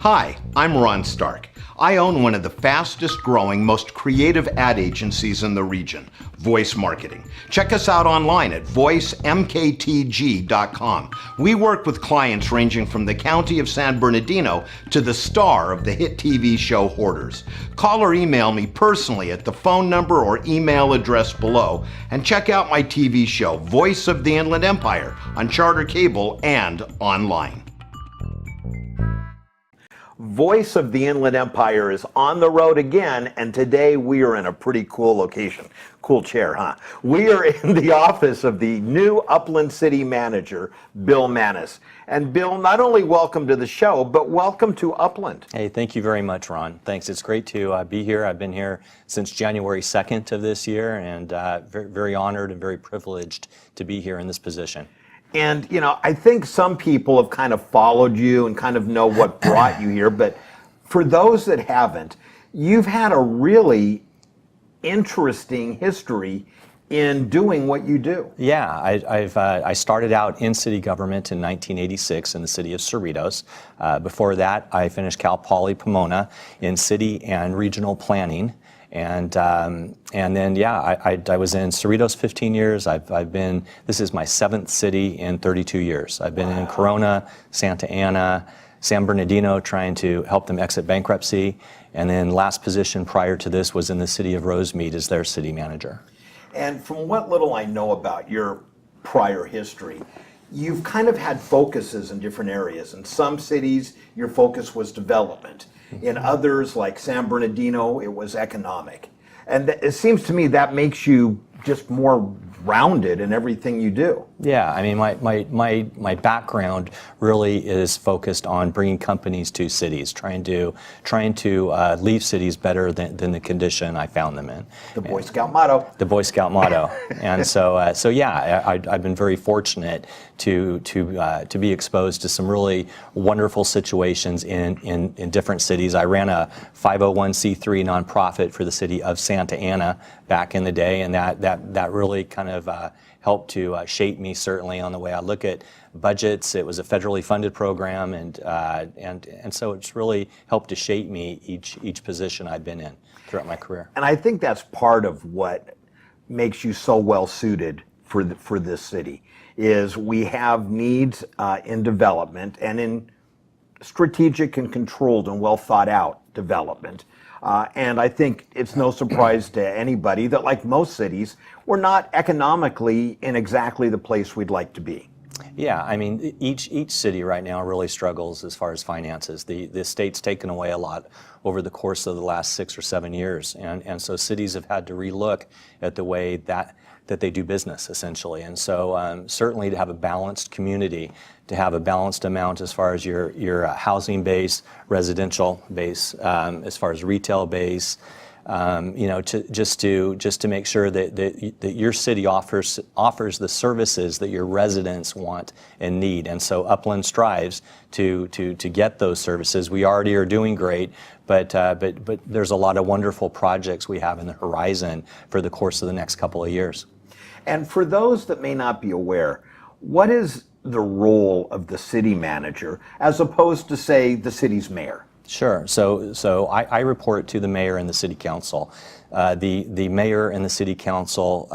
Hi, I'm Ron Stark. I own one of the fastest growing, most creative ad agencies in the region, Voice Marketing. Check us out online at voicemktg.com. We work with clients ranging from the county of San Bernardino to the star of the hit TV show Hoarders. Call or email me personally at the phone number or email address below, and check out my TV show, Voice of the Inland Empire, on Charter Cable and online. Voice of the Inland Empire is on the road again, and today we are in a pretty cool location. Cool chair, huh? We are in the office of the new Upland City Manager, Bill Manis. And Bill, not only welcome to the show, but welcome to Upland. Hey, thank you very much, Ron. Thanks. It's great to be here. I've been here since January 2nd of this year, and very, very honored and very privileged to be here in this position. And, you know, I think some people have kind of followed you and kind of know what brought you here. But for those that haven't, you've had a really interesting history in doing what you do. Yeah, I started out in city government in 1986 in the city of Cerritos. Before that, I finished Cal Poly Pomona in city and regional planning. And then, yeah, I was in Cerritos 15 years. This is my 7th city in 32 years. I've been in Corona, Santa Ana, San Bernardino, trying to help them exit bankruptcy. And then last position prior to this was in the city of Rosemead as their city manager. And from what little I know about your prior history, you've kind of had focuses in different areas. In some cities, your focus was development. In others, like San Bernardino, it was economic. And it seems to me that makes you just more rounded in everything you do. Yeah, I mean, my background really is focused on bringing companies to cities, trying to leave cities better than the condition I found them in. The Boy Scout motto. The Boy Scout motto. And so yeah, I've been very fortunate to be exposed to some really wonderful situations in different cities. I ran a 501c3 nonprofit for the city of Santa Ana back in the day, and that really kind of helped to shape me certainly on the way I look at budgets. It was a federally funded program, and so it's really helped to shape me each position I've been in throughout my career. And I think that's part of what makes you so well suited for this city. Is we have needs in development and in strategic and controlled and well thought out development. And I think it's no surprise to anybody that, like most cities, we're not economically in exactly the place we'd like to be. Yeah, I mean, each city right now really struggles as far as finances. The state's taken away a lot over the course of the last 6 or 7 years, and so cities have had to relook at the way that they do business, essentially. And so certainly to have a balanced community, to have a balanced amount as far as your housing base, residential base, as far as retail base, you know, just to make sure that your city offers the services that your residents want and need. And so Upland strives to get those services. We already are doing great, but there's a lot of wonderful projects we have in the horizon for the course of the next couple of years. And for those that may not be aware, what is the role of the city manager as opposed to, say, the city's mayor? Sure. So I report to the mayor and the city council. The mayor and the city council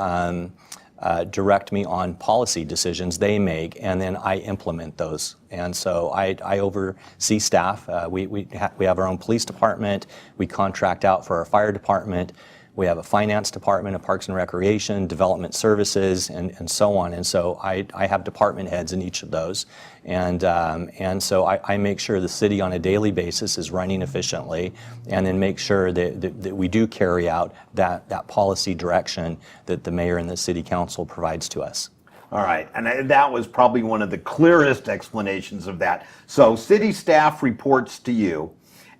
direct me on policy decisions they make, and then I implement those. And so I oversee staff. We have our own police department. We contract out for our fire department. We have a finance department, a parks and recreation, development services, and so on. And so I have department heads in each of those. And so I make sure the city on a daily basis is running efficiently, and then make sure that we do carry out that policy direction that the mayor and the city council provides to us. All right, and that was probably one of the clearest explanations of that. So city staff reports to you,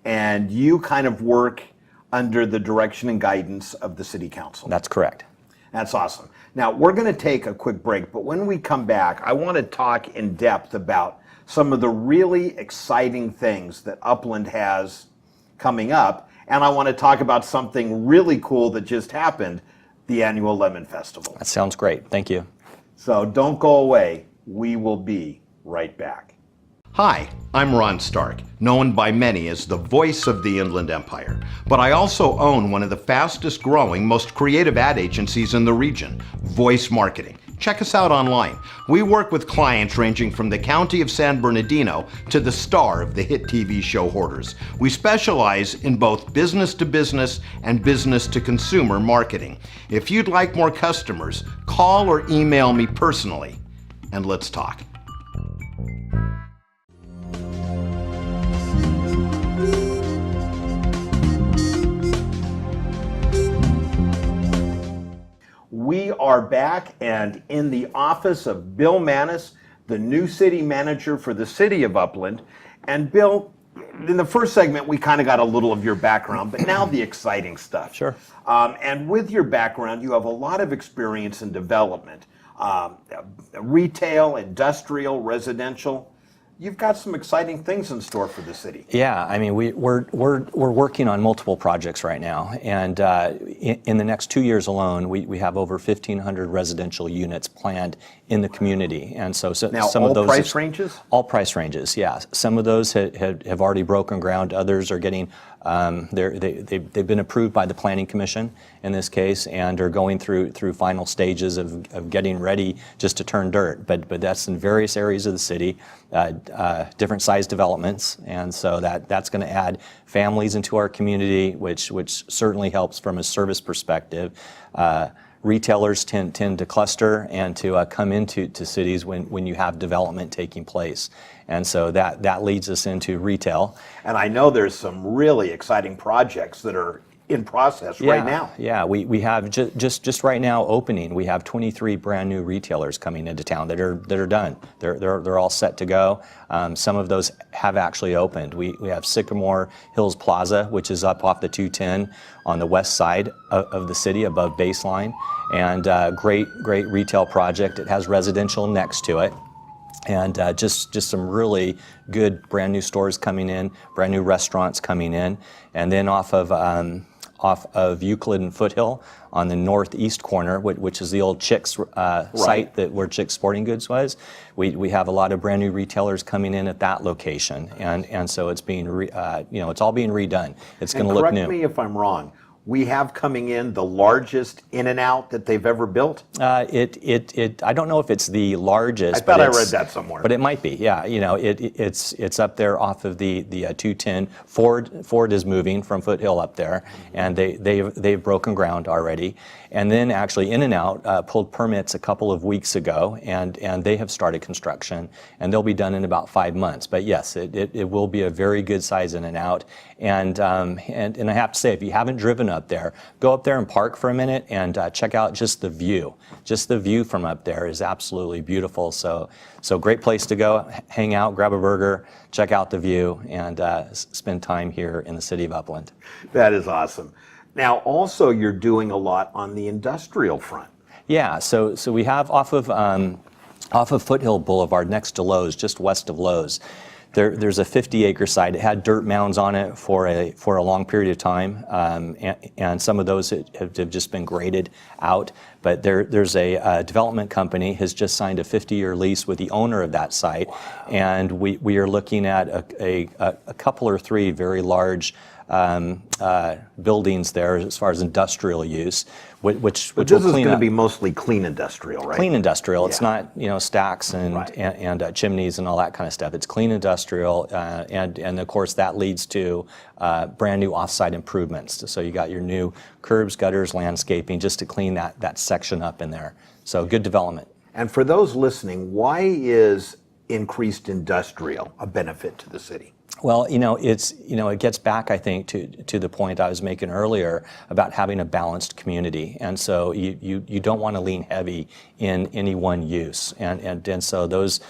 and you kind of work under the direction and guidance of the city council. That's correct. That's awesome. Now, we're going to take a quick break, but when we come back, I want to talk in depth about some of the really exciting things that Upland has coming up, and I want to talk about something really cool that just happened, the annual Lemon Festival. That sounds great. Thank you. So don't go away. We will be right back. Hi, I'm Ron Stark, known by many as the voice of the Inland Empire, but I also own one of the fastest growing, most creative ad agencies in the region, Voice Marketing. Check us out online. We work with clients ranging from the county of San Bernardino to the star of the hit TV show Hoarders. We specialize in both business to business and business to consumer marketing. If you'd like more customers, call or email me personally, and let's talk. We are back and in the office of Bill Manis, the new city manager for the City of Upland. And Bill, in the first segment, we kind of got a little of your background, but now the exciting stuff. Sure. And with your background, you have a lot of experience in development, retail, industrial, residential. You've got some exciting things in store for the city. Yeah, I mean, we're working on multiple projects right now, and in the next 2 years alone, we have over 1,500 residential units planned in the community, and so Now, some all of those price ranges? All price ranges, yeah. Some of those have already broken ground. Others are getting they've been approved by the Planning Commission in this case, and are going through final stages of getting ready just to turn dirt. But that's in various areas of the city. Different size developments, and so that's going to add families into our community, which certainly helps from a service perspective. Retailers tend to cluster and to come into cities when you have development taking place, and so that leads us into retail. And I know there's some really exciting projects that are in process right now. Yeah, we have just right now opening. We have 23 brand new retailers coming into town that are done. They're all set to go. Some of those have actually opened. We have Sycamore Hills Plaza, which is up off the 210 on the west side of the city above Baseline, and great retail project. It has residential next to it. And just some really good brand new stores coming in, brand new restaurants coming in, and then off of Euclid and Foothill on the northeast corner, which is the old Chick's site where Chick's Sporting Goods was. We have a lot of brand new retailers coming in at that location, and so it's being it's all being redone. It's going to look new. Correct me if I'm wrong. We have coming in the largest In-N-Out that they've ever built. I don't know if it's the largest. I thought I read that somewhere. But it might be. Yeah, it's up there off of the 210. Ford is moving from Foothill up there, and they've broken ground already. And then actually In-N-Out pulled permits a couple of weeks ago, and they have started construction, and they'll be done in about 5 months. But yes, it will be a very good size In-N-Out. And I have to say, if you haven't driven up there, go up there and park for a minute and check out just the view. Just the view from up there is absolutely beautiful. So great place to go, hang out, grab a burger, check out the view, and spend time here in the City of Upland. That is awesome. Now, also, you're doing a lot on the industrial front. Yeah, so we have off of Foothill Boulevard next to Lowe's, just west of Lowe's. There's a 50-acre site. It had dirt mounds on it for a long period of time, and some of those have just been graded out. But there's a development company has just signed a 50-year lease with the owner of that site, and we are looking at a couple or three very large buildings there as far as industrial use, which But this is going to be mostly clean industrial, right? Clean industrial. Yeah. It's not stacks and chimneys and all that kind of stuff. It's clean industrial, and of course that leads to brand new off-site improvements. So you got your new curbs, gutters, landscaping, just to clean that section up in there. So good development. And for those listening, why is increased industrial a benefit to the city? Well, it gets back, I think, to the point I was making earlier about having a balanced community, and so you don't want to lean heavy in any one use, and so those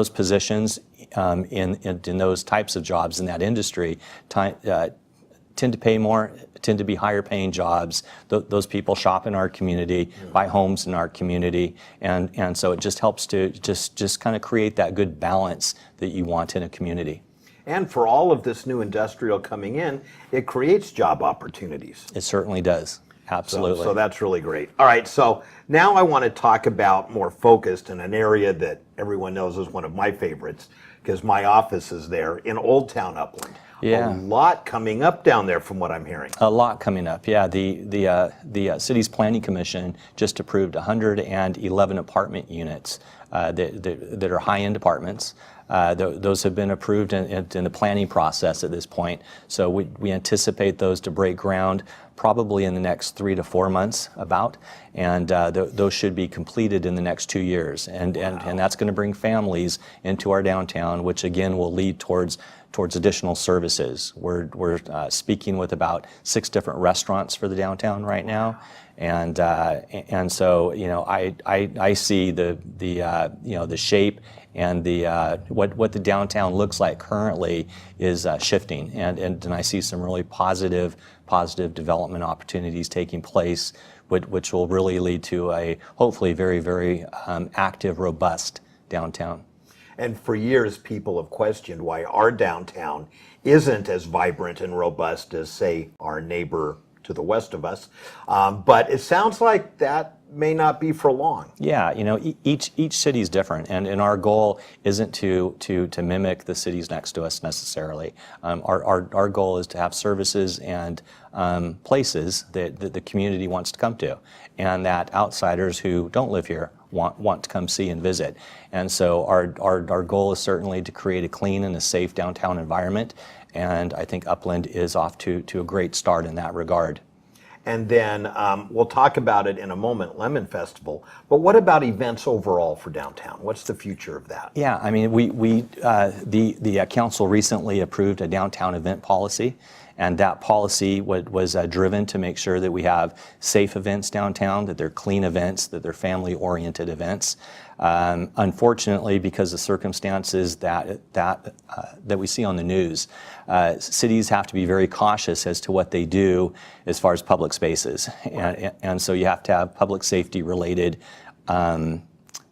positions in those types of jobs in that industry tend to pay more, tend to be higher paying jobs. Those people shop in our community, buy homes in our community, and so it just helps to just kind of create that good balance that you want in a community. And for all of this new industrial coming in, it creates job opportunities. It certainly does. Absolutely. So that's really great. All right, so now I want to talk about more focused in an area that everyone knows is one of my favorites, because my office is there in Old Town Upland. Yeah. A lot coming up down there from what I'm hearing. A lot coming up. Yeah, the city's planning commission just approved 111 apartment units that are high-end apartments. Those have been approved in the planning process at this point. So we anticipate those to break ground probably in the next 3 to 4 months about, and those should be completed in the next 2 years. And that's going to bring families into our downtown, which again will lead towards additional services. We're speaking with about 6 different restaurants for the downtown right now, and so I see the shape and what the downtown looks like currently is shifting, and I see some really positive development opportunities taking place, which will really lead to a hopefully very, very active, robust downtown. And for years, people have questioned why our downtown isn't as vibrant and robust as, say, our neighbor to the west of us. But it sounds like that may not be for long. Yeah, each city is different, and our goal isn't to mimic the cities next to us necessarily. Our goal is to have services and places that the community wants to come to, and that outsiders who don't live here want to come see and visit. And so our goal is certainly to create a clean and a safe downtown environment, and I think Upland is off to a great start in that regard. And then we'll talk about it in a moment, Lemon Festival. But what about events overall for downtown? What's the future of that? Yeah, I mean, the council recently approved a downtown event policy, and that policy was driven to make sure that we have safe events downtown, that they're clean events, that they're family-oriented events. Unfortunately, because of circumstances that we see on the news, cities have to be very cautious as to what they do as far as public spaces, and so you have to have public safety related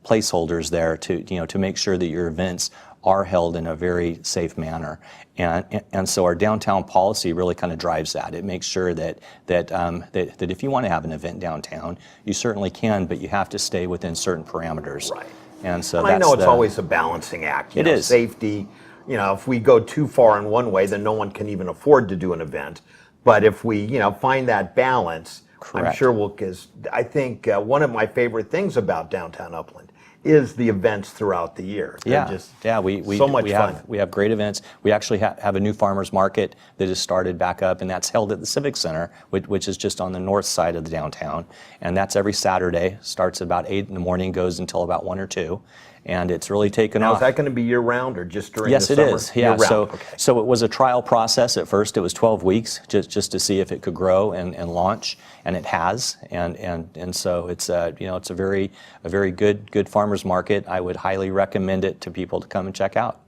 placeholders there to make sure that your events are held in a very safe manner, and so our downtown policy really kind of drives that. It makes sure that if you want to have an event downtown, you certainly can, but you have to stay within certain parameters. Right. And so I know it's always a balancing act. It is. Safety. If we go too far in one way, then no one can even afford to do an event. But if we, find that balance, Correct. I'm sure we'll. Because I think one of my favorite things about downtown Upland is the events throughout the year. They're just so much fun. We have great events. We actually have a new farmers market that has started back up, and that's held at the Civic Center, which is just on the north side of the downtown. And that's every Saturday. Starts about 8 in the morning, goes until about 1 or 2. And it's really taken Now, off. is that going to be year-round or just during Yes, the summer? it is. Yeah. Year-round. So, Okay. so it was a trial process at first. It was 12 weeks just to see if it could grow and launch, and it has. And so it's it's a very good farmers market. I would highly recommend it to people to come and check out.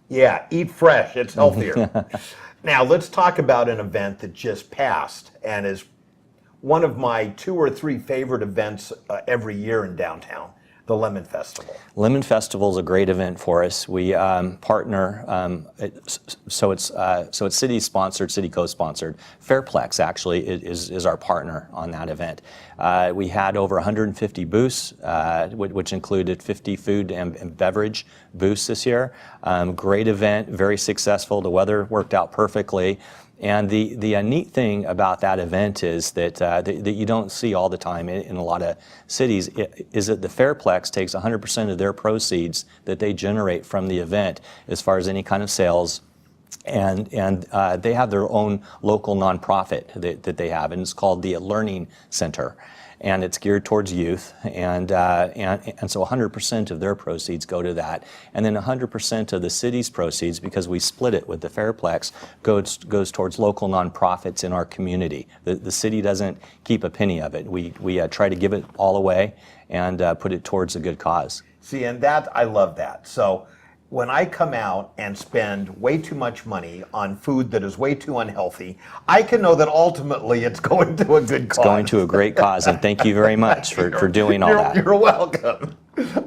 Yeah, eat fresh. It's healthier. Now, let's talk about an event that just passed and is one of my 2 or 3 favorite events every year in downtown, the Lemon Festival. Lemon Festival is a great event for us. We partner, so it's city sponsored, city co-sponsored. Fairplex actually is our partner on that event. We had over 150 booths, which included 50 food and beverage booths this year. Great event, very successful. The weather worked out perfectly. And the neat thing about that event is that you don't see all the time in a lot of cities is that the Fairplex takes 100% of their proceeds that they generate from the event as far as any kind of sales, and they have their own local nonprofit that they have, and it's called the Learning Center. And it's geared towards youth, and so 100% of their proceeds go to that, and then 100% of the city's proceeds, because we split it with the Fairplex, goes towards local nonprofits in our community. The city doesn't keep a penny of it. We try to give it all away and put it towards a good cause. See, and I love that. So when I come out and spend way too much money on food that is way too unhealthy, I can know that ultimately it's going to a good cause. It's going to a great cause, and thank you very much for doing all that. You're welcome.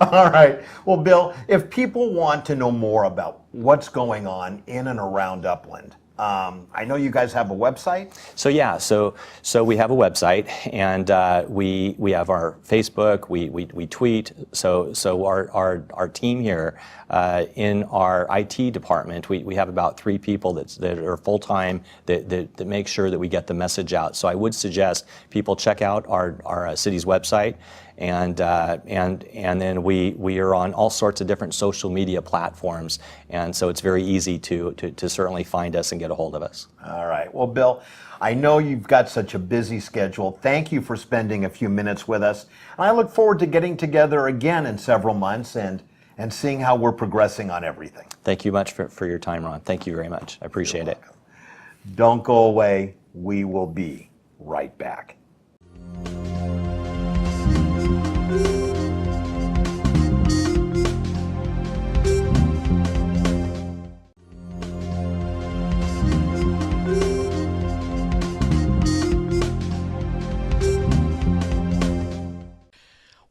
All right. Well, Bill, if people want to know more about what's going on in and around Upland, I know you guys have a website. So yeah, so we have a website, and we have our Facebook. We tweet. So our team here in our IT department, we have about 3 people that are full time that make sure that we get the message out. So I would suggest people check out our city's website. And then we are on all sorts of different social media platforms, and so it's very easy to certainly find us and get a hold of us. All right. Well, Bill, I know you've got such a busy schedule. Thank you for spending a few minutes with us. And I look forward to getting together again in several months and seeing how we're progressing on everything. Thank you much for your time, Ron. Thank you very much. I appreciate it. Don't go away. We will be right back.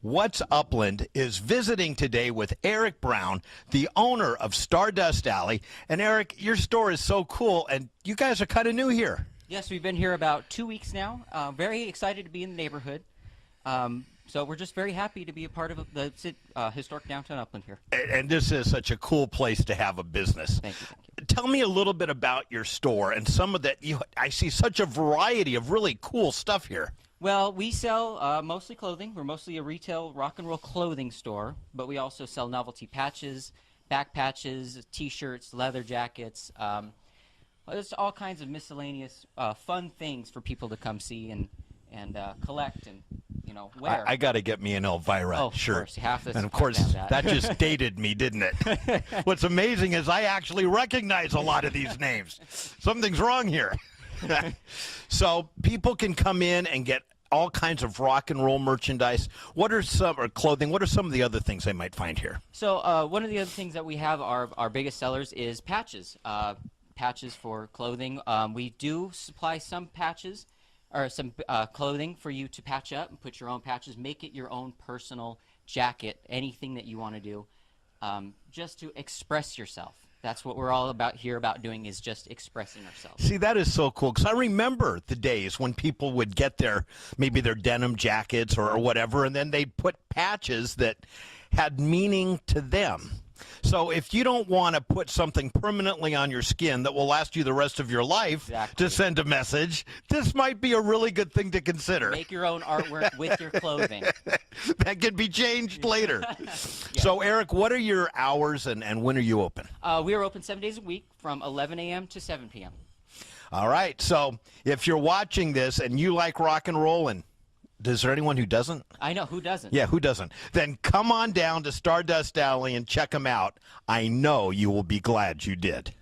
What's Upland is visiting today with Eric Brown, the owner of Stardust Alley. And Eric, your store is so cool, and you guys are kind of new here. Yes, we've been here about 2 weeks now. Very excited to be in the neighborhood. So we're just very happy to be a part of the historic downtown Upland here. And this is such a cool place to have a business. Thank you, thank you. Tell me a little bit about your store and some of that. I see such a variety of really cool stuff here. Well, we sell mostly clothing. We're mostly a retail rock and roll clothing store, but we also sell novelty patches, back patches, T-shirts, leather jackets. There's all kinds of miscellaneous fun things for people to come see and collect and wear. I got to get me an Elvira shirt. Of course, half this and of course, that just dated me, didn't it? What's amazing is I actually recognize a lot of these names. Something's wrong here. So people can come in and get all kinds of rock and roll merchandise. What are clothing? What are some of the other things they might find here? So one of the other things that we have, our biggest sellers, is patches. Patches for clothing. We do supply some patches or some clothing for you to patch up and put your own patches. Make it your own personal jacket, anything that you want to do, just to express yourself. That's what we're all about here about doing, is just expressing ourselves. See, that is so cool, because I remember the days when people would get maybe their denim jackets or whatever, and then they'd put patches that had meaning to them. So if you don't want to put something permanently on your skin that will last you the rest of your life to send a message, this might be a really good thing to consider. Make your own artwork with your clothing. That can be changed later. Yeah. So, Eric, what are your hours and when are you open? We are open 7 days a week from 11 a.m. to 7 p.m. All right. So if you're watching this and you like rock and roll, and is there anyone who doesn't? I know, who doesn't? Yeah, who doesn't? Then come on down to Stardust Alley and check them out. I know you will be glad you did.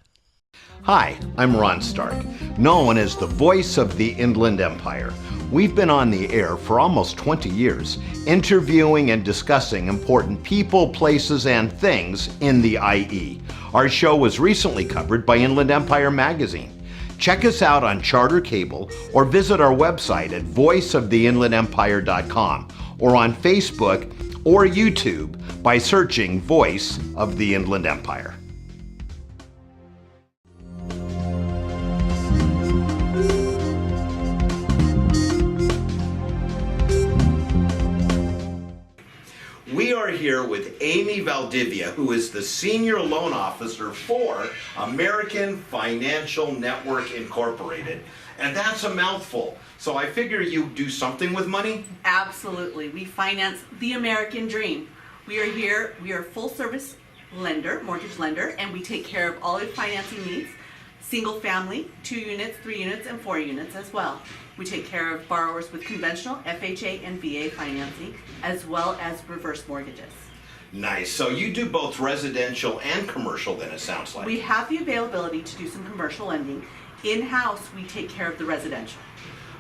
Hi, I'm Ron Stark, known as the voice of the Inland Empire. We've been on the air for almost 20 years, interviewing and discussing important people, places, and things in the IE. Our show was recently covered by Inland Empire magazine. Check us out on Charter Cable or visit our website at voiceoftheinlandempire.com or on Facebook or YouTube by searching Voice of the Inland Empire. We are here with Amy Valdivia, who is the Senior Loan Officer for American Financial Network Incorporated. And that's a mouthful. So I figure you do something with money? Absolutely. We finance the American dream. We are here, we are a full service lender, mortgage lender, and we take care of all your financing needs, single family, 2 units, 3 units, and 4 units as well. We take care of borrowers with conventional FHA and VA financing, as well as reverse mortgages. Nice. So you do both residential and commercial then, it sounds like. We have the availability to do some commercial lending. In-house, we take care of the residential.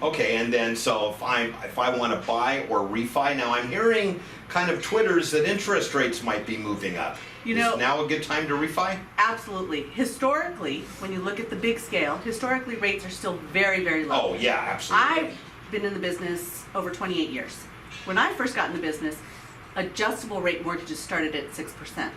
Okay, and then so if I want to buy or refi, now I'm hearing kind of twitters that interest rates might be moving up. Is now a good time to refi? Absolutely. Historically, when you look at the big scale, historically rates are still very, very low. Oh yeah, absolutely. I've been in the business over 28 years. When I first got in the business, adjustable rate mortgages started at 6%.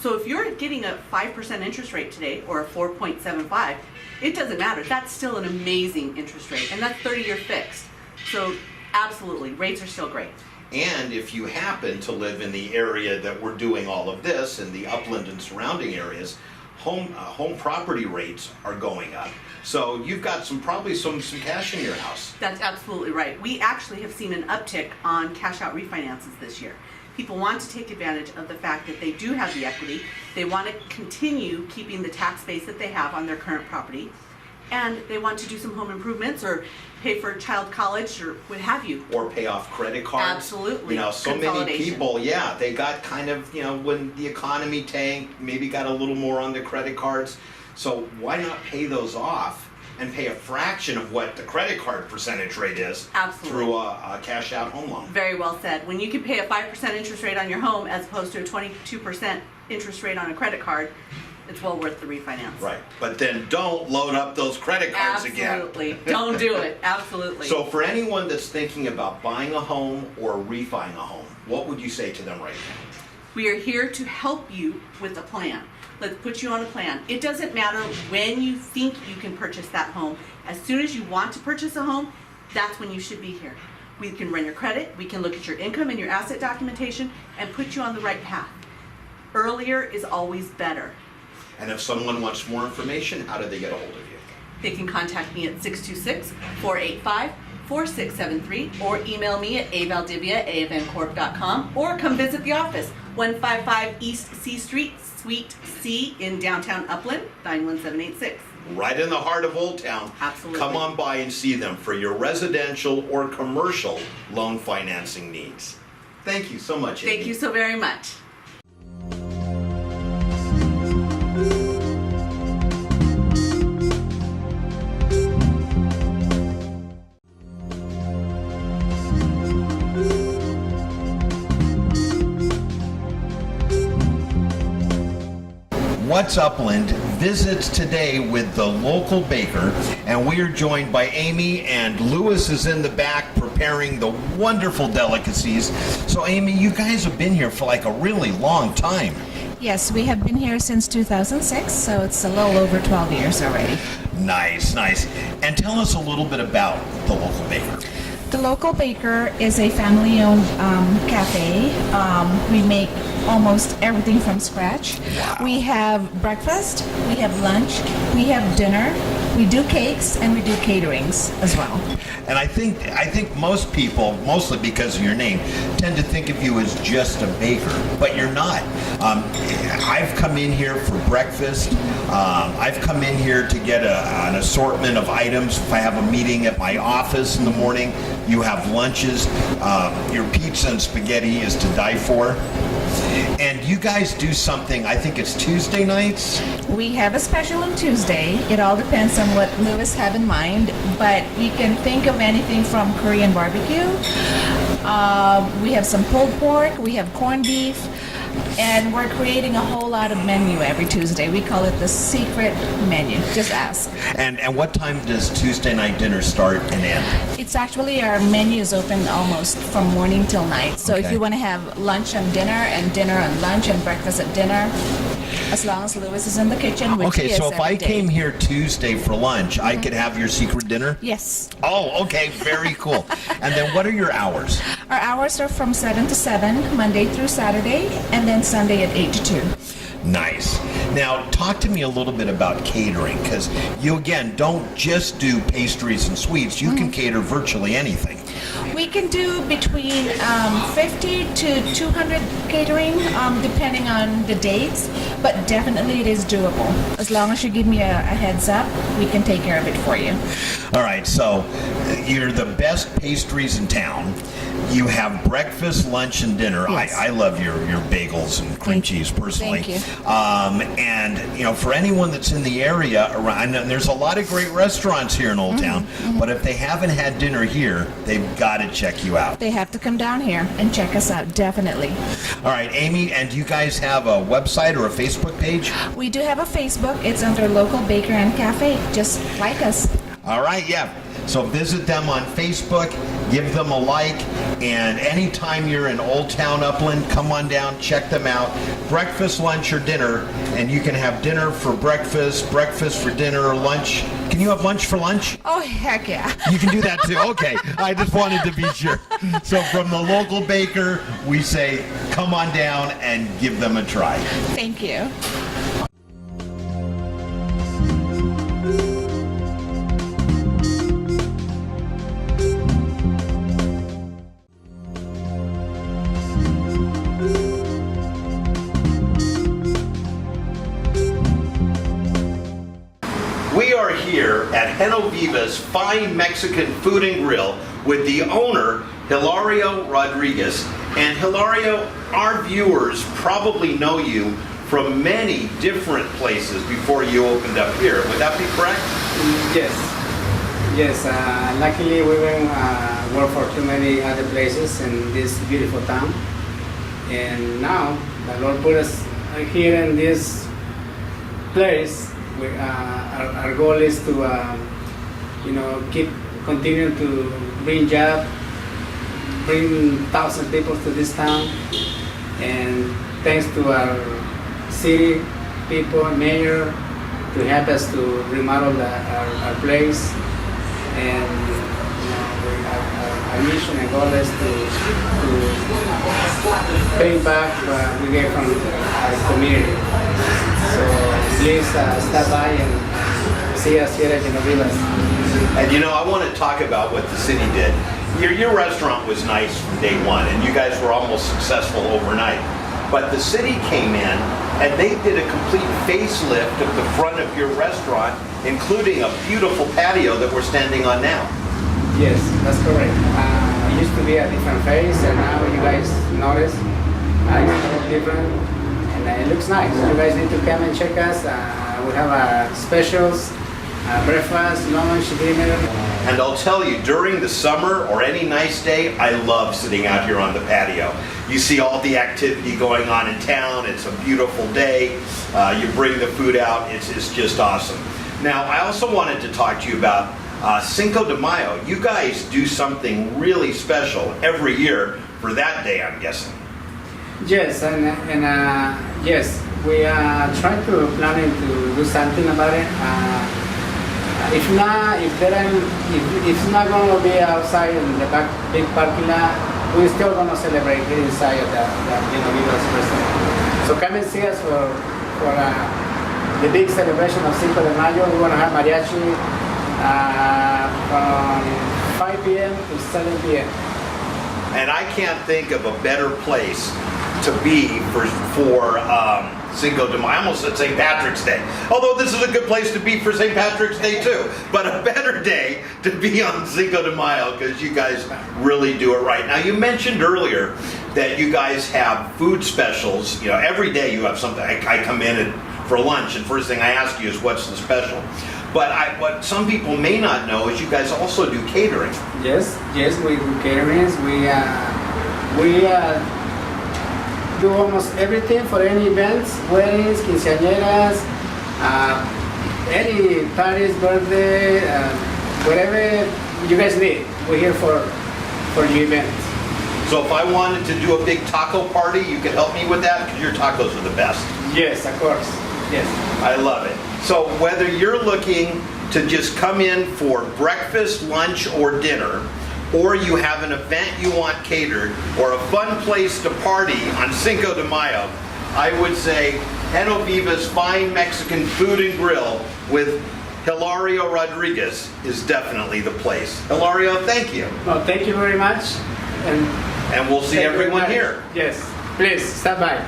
So if you're getting a 5% interest rate today or a 4.75, it doesn't matter. That's still an amazing interest rate, and that's 30-year fixed. So absolutely, rates are still great. And if you happen to live in the area that we're doing all of this, in the Upland and surrounding areas, home property rates are going up. So you've got probably some cash in your house. That's absolutely right. We actually have seen an uptick on cash out refinances this year. People want to take advantage of the fact that they do have the equity. They want to continue keeping the tax base that they have on their current property. And they want to do some home improvements or pay for child college or what have you. Or pay off credit cards. Absolutely. You know, so many people, yeah, they got kind of, you know, when the economy tanked, maybe got a little more on the credit cards. So why not pay those off and pay a fraction of what the credit card percentage rate is? Absolutely. Through a cash out home loan? Very well said. When you can pay a 5% interest rate on your home as opposed to a 22% interest rate on a credit card, it's well worth the refinance. Right. But then don't load up those credit cards again. Absolutely. Don't do it. Absolutely. So for anyone that's thinking about buying a home or refining a home, what would you say to them right now? We are here to help you with a plan. Let's put you on a plan. It doesn't matter when you think you can purchase that home. As soon as you want to purchase a home, that's when you should be here. We can run your credit, we can look at your income and your asset documentation and put you on the right path. Earlier is always better. And if someone wants more information, how do they get a hold of you? They can contact me at 626-485-4673 or email me at avaldivia@afncorp.com or come visit the office, 155 East C Street, Suite C in downtown Upland, 91786. Right in the heart of Old Town. Absolutely. Come on by and see them for your residential or commercial loan financing needs. Thank you so much, Amy. Thank you so very much. What's Upland visits today with the local baker, and we are joined by Amy, and Lewis is in the back preparing the wonderful delicacies. So Amy, you guys have been here for like a really long time. Yes, we have been here since 2006, so it's a little over 12 years already. Nice, nice. And tell us a little bit about the local baker. The local baker is a family-owned cafe. We make almost everything from scratch. Wow. We have breakfast, we have lunch, we have dinner, we do cakes, and we do caterings as well. And I think most people, mostly because of your name, tend to think of you as just a baker, but you're not. I've come in here for breakfast. I've come in here to get an assortment of items. If I have a meeting at my office in the morning, you have lunches. Your pizza and spaghetti is to die for. And you guys do something, I think it's Tuesday nights? We have a special on Tuesday. It all depends on what Lewis have in mind, but you can think of anything from Korean barbecue. We have some pulled pork, we have corned beef, and we're creating a whole lot of menu every Tuesday. We call it the secret menu. Just ask. And what time does Tuesday night dinner start and end? It's actually, our menu is open almost from morning till night. So if Okay. you want to have lunch and dinner and lunch and breakfast at dinner, as long as Lewis is in the kitchen, which Okay, he is so if I every day. came here Tuesday for lunch, I could have your secret dinner? Yes. Oh, okay, very cool. And then what are your hours? Our hours are from 7 to 7, Monday through Saturday, and then Sunday at 8 to 2. Nice. Now, talk to me a little bit about catering, because you, again, don't just do pastries and sweets. You can cater virtually anything. We can do between 50 to 200 catering, depending on the dates, but definitely it is doable. As long as you give me a heads up, we can take care of it for you. All right, so you're the best pastries in town. You have breakfast, lunch, and dinner. Yes. I love your bagels and cream cheese personally. Thank you. And you know, for anyone that's in the area around, and there's a lot of great restaurants here in Old Town, but if they haven't had dinner here, they've got to check you out. They have to come down here and check us out, definitely. All right, Amy, and do you guys have a website or a Facebook page? We do have a Facebook. It's under Local Baker and Cafe. Just like us. All right, yeah. So visit them on Facebook, give them a like, and anytime you're in Old Town Upland, come on down, check them out. Breakfast, lunch, or dinner, and you can have dinner for breakfast, breakfast for dinner, or lunch. Can you have lunch for lunch? Oh, heck yeah. You can do that too. Okay, I just wanted to be sure. So from the local baker, we say, come on down and give them a try. Thank you. We are here at Vivaz Fine Mexican Food and Grill with the owner, Hilario Rodriguez. And Hilario, our viewers probably know you from many different places before you opened up here. Would that be correct? Yes. Yes. Luckily, we didn't work for too many other places in this beautiful town. And now, the Lord put us here in this place. Our goal is to, keep continuing to bring job, bring 1,000 people to this town, and thanks to our city people, mayor, to help us to remodel our place, and our mission and goal is to pay back what we get from our community. So please stop by and see us here at Vivaz. And I want to talk about what the city did. Your restaurant was nice from day one, and you guys were almost successful overnight. But the city came in, and they did a complete facelift of the front of your restaurant, including a beautiful patio that we're standing on now. Yes, that's correct. It used to be a different face, and now you guys notice it's a little different. And it looks nice. You guys need to come and check us. We have specials, breakfast, lunch, dinner. And I'll tell you, during the summer or any nice day, I love sitting out here on the patio. You see all the activity going on in town. It's a beautiful day. You bring the food out. It's just awesome. Now, I also wanted to talk to you about Cinco de Mayo. You guys do something really special every year for that day, I'm guessing. Yes, and yes, we are trying to planning to do something about it. If it's not going to be outside in the big parking lot, we're still going to celebrate it inside of the Vivaz restaurant. So come and see us for the big celebration of Cinco de Mayo. We're going to have mariachi from 5 p.m. to 7 p.m. And I can't think of a better place to be for Cinco de Mayo. I almost said St. Patrick's Day. Although this is a good place to be for St. Patrick's Day too. But a better day to be on Cinco de Mayo because you guys really do it right. Now you mentioned earlier that you guys have food specials. Every day you have something. I come in for lunch and first thing I ask you is what's the special? But what some people may not know is you guys also do catering. Yes, we do caterings. We do almost everything for any events, weddings, quinceañeras, any parties, birthday, whatever you guys need. We're here for your events. So if I wanted to do a big taco party, you could help me with that because your tacos are the best. Yes, of course. Yes. I love it. So whether you're looking to just come in for breakfast, lunch, or dinner, or you have an event you want catered, or a fun place to party on Cinco de Mayo, I would say Vivaz Fine Mexican Food and Grill with Hilario Rodriguez is definitely the place. Hilario, thank you. Well, thank you very much. And we'll see everyone here. Yes, please, stop by.